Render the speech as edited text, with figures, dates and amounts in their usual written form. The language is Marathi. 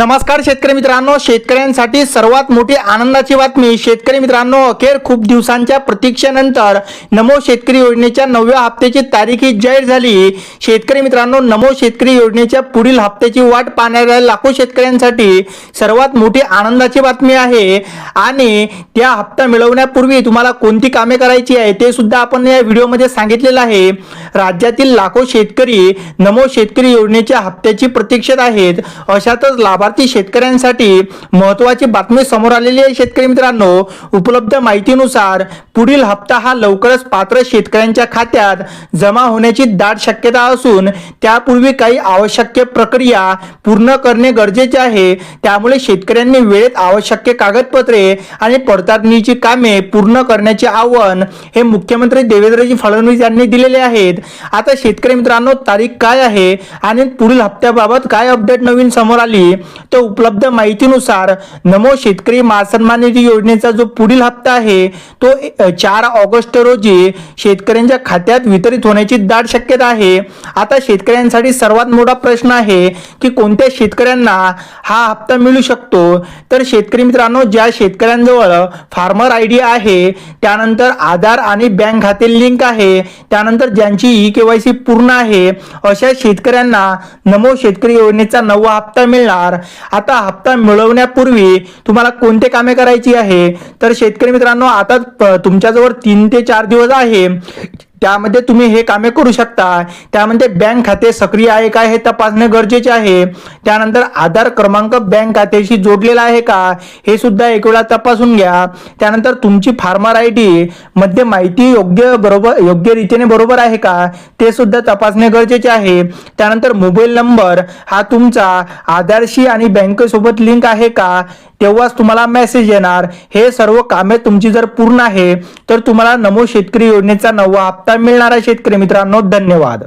नमस्कार शेतकरी मित्रांनो, शेतकऱ्यांसाठी सर्वात मोठी आनंदाची बातमी। शेतकरी मित्रांनो, अखेर खूप दिवसांच्या प्रतीक्षेनंतर नमो शेतकरी योजनेच्या 9व्या हप्त्याची तारीख जाहीर झाली। शेतकरी मित्रांनो, नमो शेतकरी योजनेच्या पुढील हप्त्याची वाट पाहणाऱ्या लाखो शेतकऱ्यांसाठी सर्वात मोठी आनंदाची बातमी आहे आणि त्या हप्ता मिळवण्यापूर्वी तुम्हाला कोणती कामे करायची आहे ते सुद्धा आपण या व्हिडिओमध्ये सांगितलेलं आहे। राज्यातील लाखो शेतकरी नमो शेतकरी योजनेच्या हप्त्याची प्रतीक्षेत आहेत। अशातच लाभार्थी शेतकऱ्यांसाठी महत्त्वाची बातमी समोर आलेली आहे। शेतकरी मित्रांनो, उपलब्ध माहितीनुसार पुढील हप्ता हा लवकरच पात्र शेतकऱ्यांच्या खात्यात जमा होण्याची दाट शक्यता असून त्यापूर्वी काही आवश्यक प्रक्रिया पूर्ण करणे गरजेचे आहे। त्यामुळे शेतकऱ्यांनी वेळेत आवश्यक कागदपत्रे आणि पडताळणीची कामे पूर्ण करण्याचे आवाहन हे मुख्यमंत्री देवेंद्रजी फडणवीस यांनी दिलेले आहेत। आता शेतकरी मित्रांनो, तारीख काय आहे आणि पुढील हप्त्याबाबत काय अपडेट नवीन समोर आली तर उपलब्ध माहितीनुसार नमो शेतकरी महासन्मान निधी योजनेचा जो पुढील हप्ता आहे तो 4 ऑगस्ट रोजी शेतकऱ्यांच्या खात्यात वितरित होण्याची दाट शक्यता आहे। आता शेतकऱ्यांसाठी सर्वात मोठा प्रश्न आहे की कोणत्या शेतकऱ्यांना हा हप्ता मिळू शकतो। तर शेतकरी मित्रांनो, ज्या शेतकऱ्यांजवळ फार्मर आयडी आहे, त्यानंतर आधार आणि बँक खाते लिंक आहे, त्यानंतर ज्यांची ई-केवायसी पूर्ण आहे, अशा शेतकऱ्यांना नमो शेतकरी योजनेचा 9वा हप्ता मिळणार। आता हप्ता मिळवण्यापूर्वी तुम्हाला कोणते कामे करायची आहे तर शेतकरी मित्रांनो, आता तुमच्याजवळ 3 ते 4 दिवस आहे, त्यामध्ये तुम्ही हे कामे करू शकता। त्यामध्ये बँक खाते सक्रिय आहे का हे तपासणे गरजेचे आहे। त्यानंतर आधार क्रमांक बँक खात्याशी जोडलेला आहे का हे सुद्धा एक वेळा तपासून घ्या। त्यानंतर तुमची फार्मर आयडी मध्ये माहिती योग्य रीतीने बरोबर आहे का ते सुद्धा तपासणे गरजेचे आहे। त्यानंतर मोबाईल नंबर हा तुमचा आधारशी आणि बँकेसोबत लिंक आहे का तेव्हाच तुम्हाला मेसेज येणार। हे सर्व कामे तुमची जर पूर्ण आहे तर तुम्हाला नमो शेतकरी योजनेचा 9वा हप्ता मिळणार आहे। शेतकरी मित्रांनो, धन्यवाद।